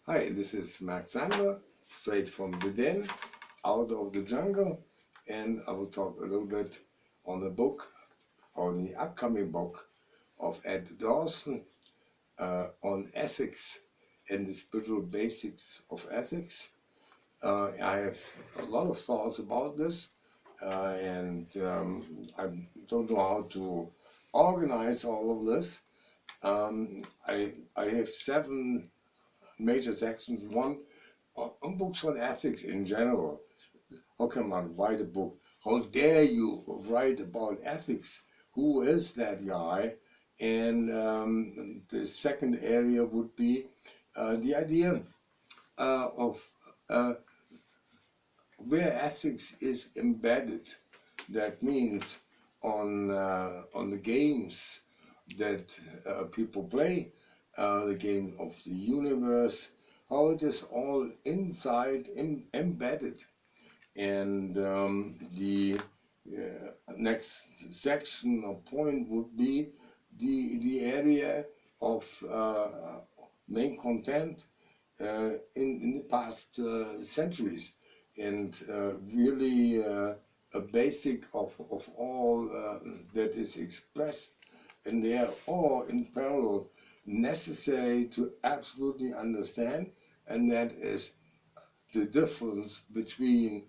Hi, this is Sandor, straight from within, out of the jungle, and I will talk a little bit on the book, on the upcoming book of Ed Dawson on ethics and the spiritual basics of ethics. I have a lot of thoughts about this, and I don't know how to organize all of this. I have 7 major sections. One on books on ethics in general. How can one write a book? How dare you write about ethics? Who is that guy? And the second area would be the idea of uh, where ethics is embedded. That means on the games that people play, the game of the universe, how it is all inside, embedded. And the next section or point would be the area of main content in the past centuries, and really a basic of all that is expressed, and they are all in parallel necessary to absolutely understand, and that is the difference between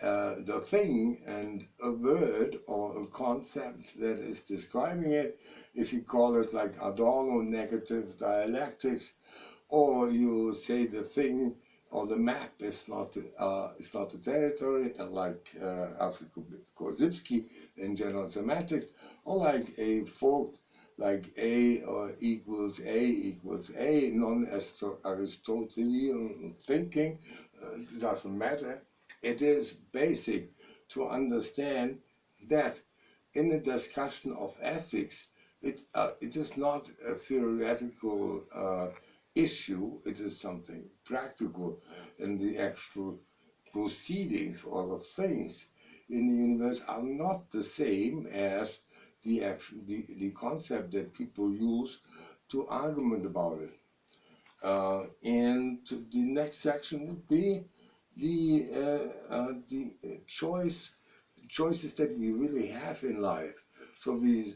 the thing and a word or a concept that is describing it. If you call it like Adorno negative dialectics, or you say the thing or the map is not the territory, like Alfred Korzybski in general semantics, or like a folk like A equals A, non-Aristotelian thinking, doesn't matter. It is basic to understand that in a discussion of ethics, it is not a theoretical issue, it is something practical, and the actual proceedings or the things in the universe are not the same as the concept that people use to argument about it. And the next section would be the choices that we really have in life. So we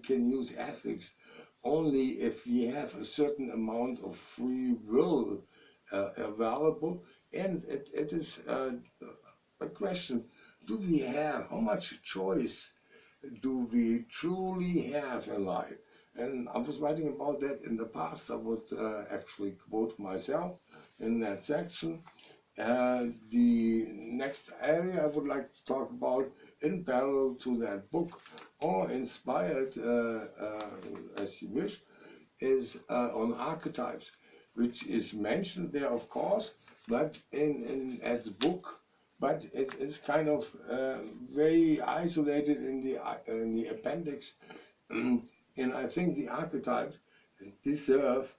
can use ethics only if we have a certain amount of free will available, and it is a question: do we have, how much choice do we truly have in life? And I was writing about that in the past. I would actually quote myself in that section. The next area I would like to talk about in parallel to that book, or inspired as you wish, is on archetypes, which is mentioned there, of course, but in at the book, but it is kind of very isolated in the appendix. And I think the archetypes deserve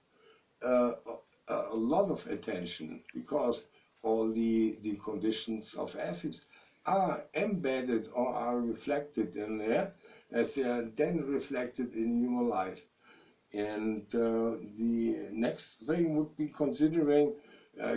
uh, a lot of attention, because all the conditions of ethics are embedded or are reflected in there, as they are then reflected in human life. And the next thing would be considering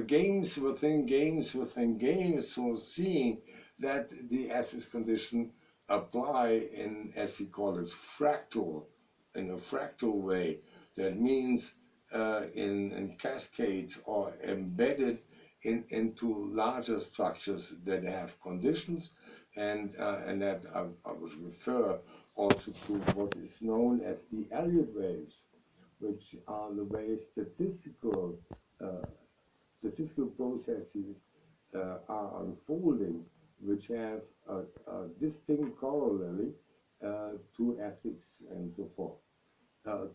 games within games within games, so seeing that the ethics condition apply in, as we call it, fractal, in a fractal way. That means in cascades or embedded into larger structures that have conditions, and that I would refer also to what is known as the Elliott waves, which are the way uh, statistical processes are unfolding, which have a distinct corollary to ethics and so forth,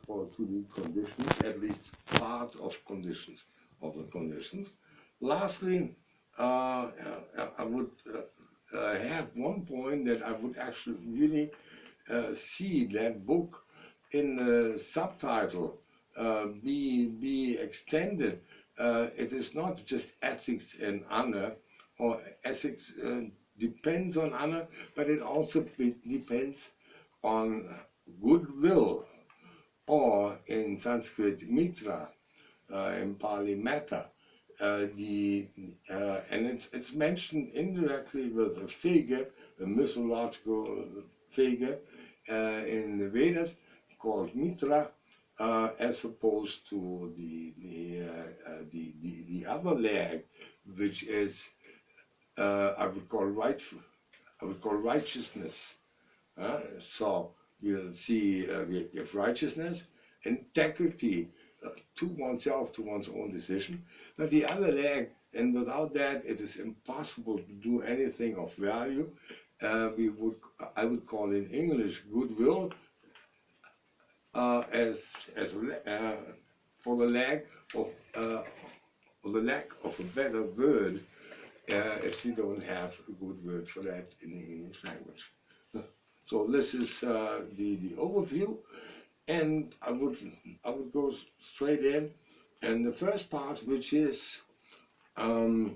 or to the conditions, at least part of conditions, of the conditions. Lastly, I would have one point that I would actually really see that book in the subtitle be extended. It is not just ethics and honor, or ethics depends on honor, but it also depends on goodwill, or in Sanskrit mitra. in Pali Metta. And it's mentioned indirectly with a figure, a mythological figure in the Vedas called Mitra, as opposed to the other leg, which is I would call righteousness. So you'll see we have righteousness, integrity to oneself, to one's own decision. But the other leg, and without that, it is impossible to do anything of value. I would call in English goodwill, as for the lack of a better word, if we don't have a good word for that in the English language. So this is the overview, and I would go straight in. And the first part, which is how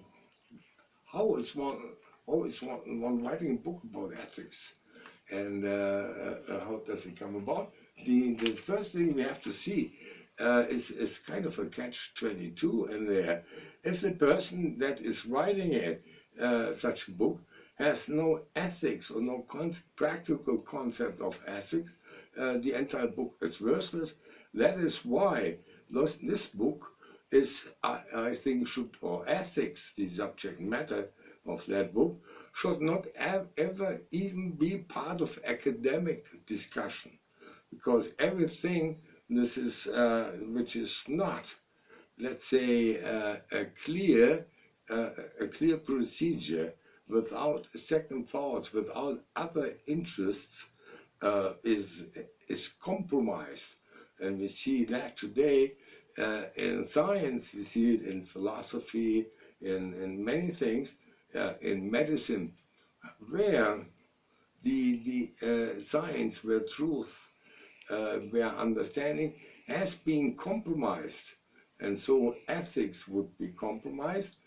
is one writing a book about ethics, and how does it come about? The first thing we have to see is kind of a catch-22 in there. If the person that is writing it, such a book, has no ethics or no practical concept of ethics, the entire book is worthless. That is why this book is, I think, or ethics, the subject matter of that book, should not ever even be part of academic discussion, because everything this is which is not, let's say, a clear procedure, without second thoughts, without other interests, is compromised. And we see that today in science, we see it in philosophy, in many things, in medicine, where the science, where truth, where understanding has been compromised. And so ethics would be compromised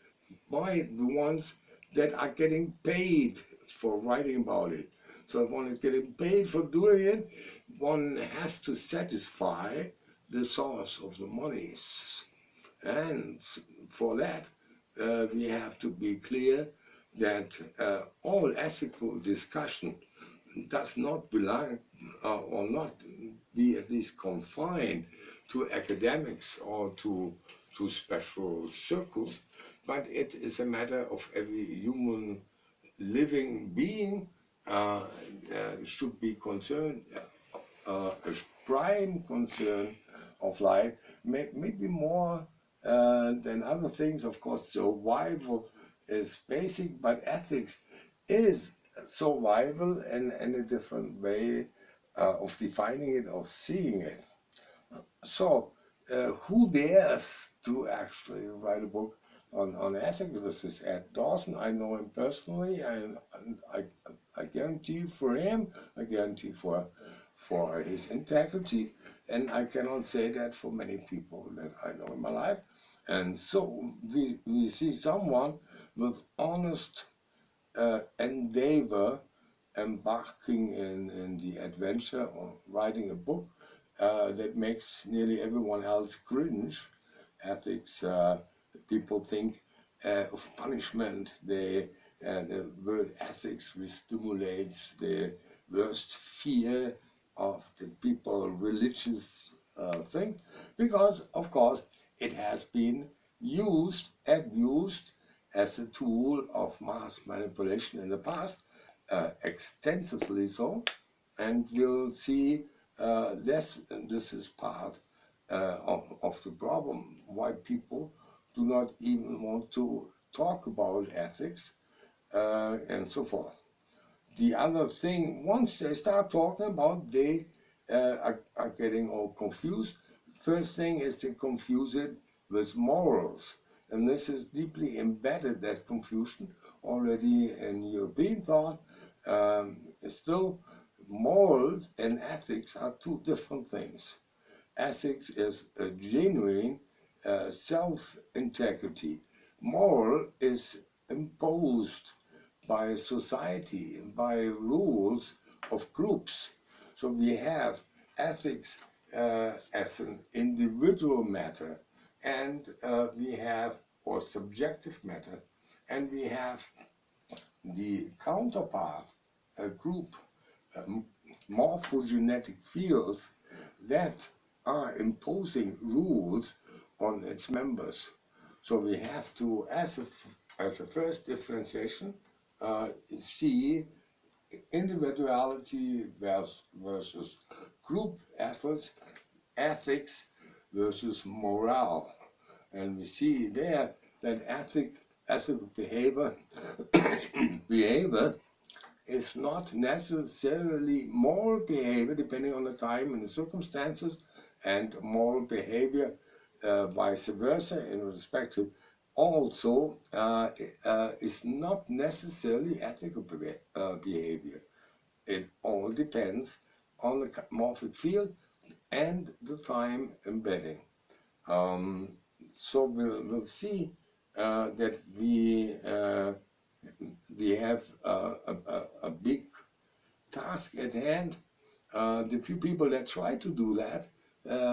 by the ones that are getting paid for writing about it. So if one is getting paid for doing it, one has to satisfy the source of the monies. And for that, we have to be clear that all ethical discussion does not belong or not be at least confined to academics or to special circles, but it is a matter of every human living being should be concerned, a prime concern of life, maybe more than other things. Of course, survival is basic, but ethics is survival and a different way of defining it, of seeing it. So, who dares to actually write a book on ethics? This is Ed Dawson. I know him personally, and I guarantee for him, I guarantee for his integrity, and I cannot say that for many people that I know in my life. And so we see someone with honest endeavor embarking in the adventure of writing a book that makes nearly everyone else cringe. Ethics, people think of punishment. The word ethics stimulates the worst fear of the people, religious things, because of course it has been abused as a tool of mass manipulation in the past, extensively so, and we'll see this is part of the problem, why people do not even want to talk about ethics and so forth. The other thing, once they start talking about, they are getting all confused. First thing is to confuse it with morals. And this is deeply embedded, that confusion, already in European thought. Still, morals and ethics are two different things. Ethics is a genuine self-integrity. Moral is imposed by society, by rules of groups. So we have ethics as an individual matter, and we have or subjective matter, and we have the counterpart, a group, morphogenetic fields that are imposing rules on its members. So we have to, as a first differentiation, see individuality versus group efforts, ethics versus morale. And we see there that ethical behavior is not necessarily moral behavior, depending on the time and the circumstances, and moral behavior vice versa in respect to also is not necessarily ethical behavior. It all depends on the morphic field and the time embedding. So we'll see that we have a big task at hand. The few people that try to do that,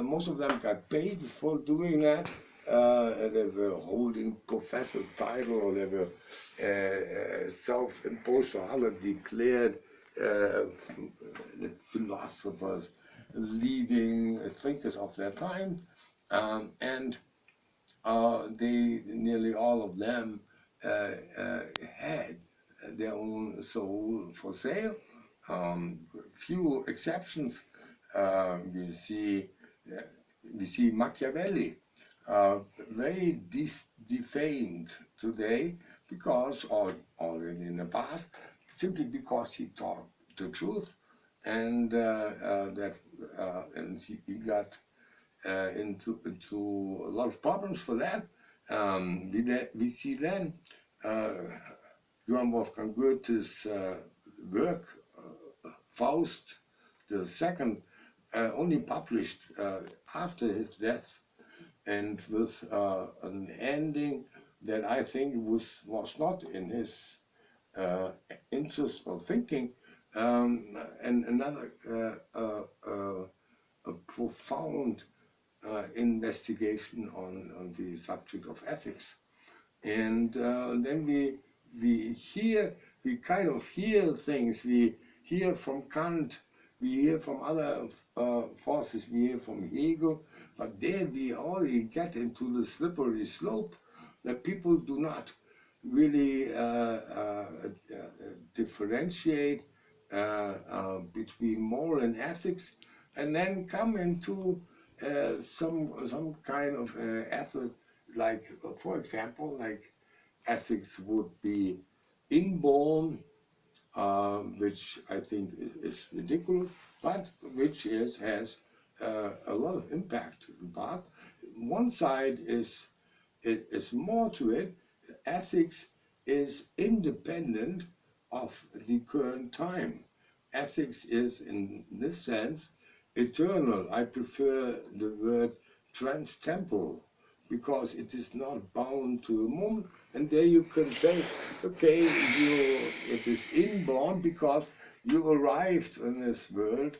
most of them got paid for doing that. They were holding professor title, or they were self-imposed or other declared philosophers, leading thinkers of their time, and they nearly all of them had their own soul for sale. Few exceptions. We see Machiavelli, very defamed today because, or already in the past, simply because he taught the truth, and and he got into a lot of problems for that. We see then Johann Wolfgang Goethe's work, Faust the Second, only published after his death, and with an ending that I think was not in his interest or thinking, and another a profound investigation on the subject of ethics. And then we kind of hear things. We hear from Kant, we hear from other forces, we hear from Hegel, but there we already get into the slippery slope that people do not really differentiate between moral and ethics, and then come into some kind of ethic, like, for example, like ethics would be inborn, which I think is ridiculous, but which has a lot of impact. But one side is more to it. Ethics is independent of the current time. Ethics is, in this sense, eternal. I prefer the word transtemporal, because it is not bound to the moment. And there you can say, okay, it is inborn because you arrived in this world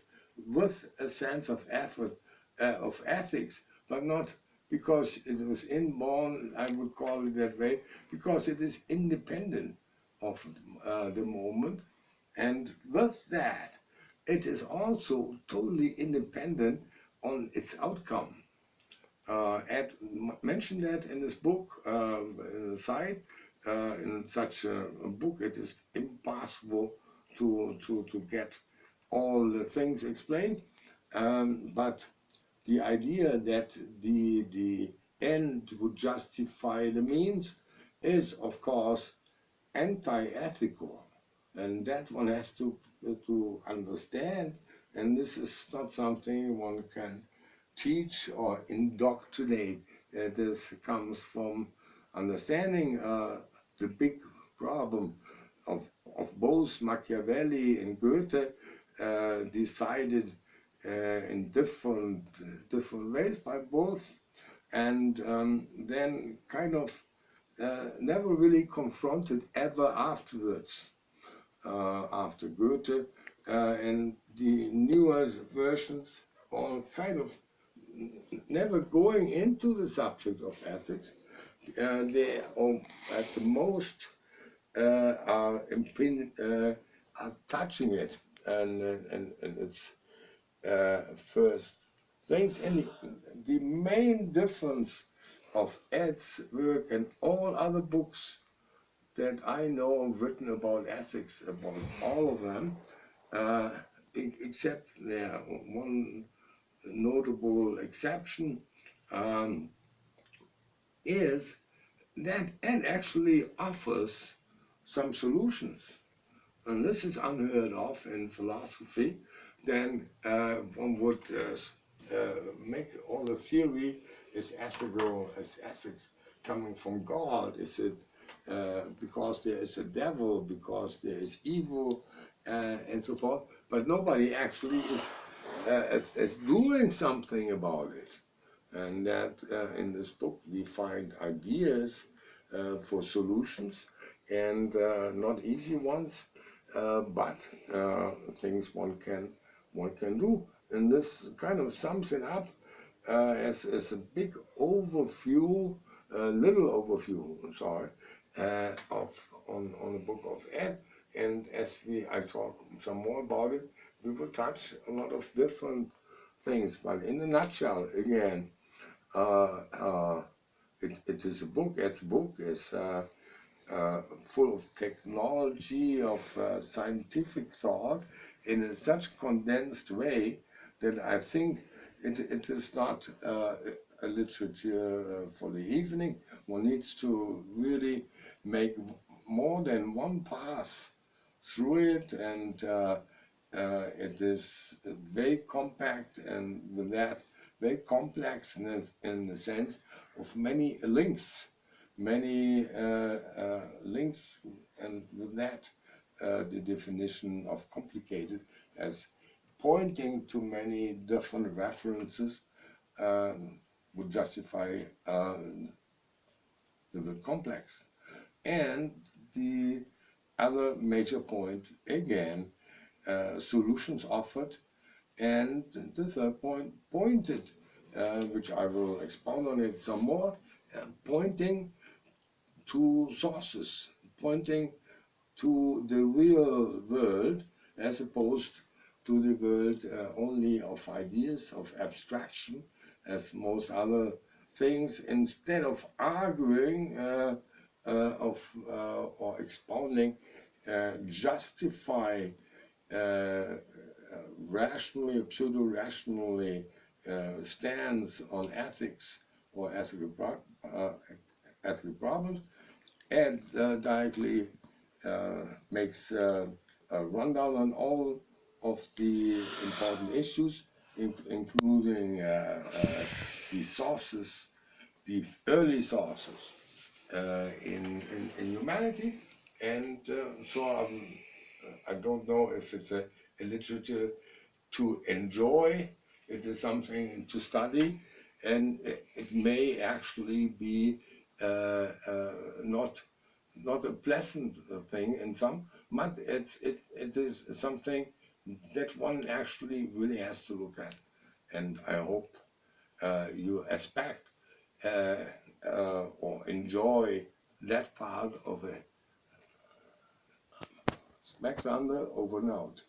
with a sense of effort, of ethics, but not because it was inborn, I would call it that way, because it is independent of the moment. And with that, it is also totally independent on its outcome. Ed mentioned that in his book, in the side. In such a book, it is impossible to get all the things explained. But the idea that the end would justify the means is, of course, anti-ethical, and that one has to understand. And this is not something one can teach or indoctrinate. This comes from understanding the big problem of both Machiavelli and Goethe, decided in different ways by both, and then kind of never really confronted ever afterwards, after Goethe, and the newer versions all kind of never going into the subject of ethics. They are at the most are touching it, and it's first things. And the main difference of Ed's work and all other books that I know written about ethics, about all of them, except one notable exception, um, is that Ed actually offers some solutions. And this is unheard of in philosophy. Then one would make all the theory is ethical, as ethics coming from God. Is it because there is a devil, because there is evil, and so forth? But nobody actually is doing something about it. And that in this book we find ideas for solutions, and not easy ones, but things one can do. And this kind of sums it up as a big overview, little overview, I'm sorry, on the book of Ed. And as I talk some more about it, we will touch a lot of different things. But in a nutshell, again, it is a book. Ed's book is full of technology, of scientific thought in such condensed way that I think it is not a literature for the evening. One needs to really make more than one pass through it, and it is very compact, and with that very complex in the sense of many links, links, and with that the definition of complicated as pointing to many different references would justify the word complex. And the other major point, again, solutions offered, and the third point, pointed, which I will expound on it some more, pointing to sources, pointing to the real world as opposed to the world only of ideas, of abstraction, as most other things, instead of arguing or expounding, justify rationally or pseudo-rationally stands on ethics or ethical problems, and directly makes a rundown on all of the important issues, including the sources, the early sources in humanity. And so I don't know if it's a literature to enjoy. It is something to study, and it may actually be not a pleasant thing in some, but it is something that one actually really has to look at. And I hope you expect or enjoy that part of it. Max Sander, over and out.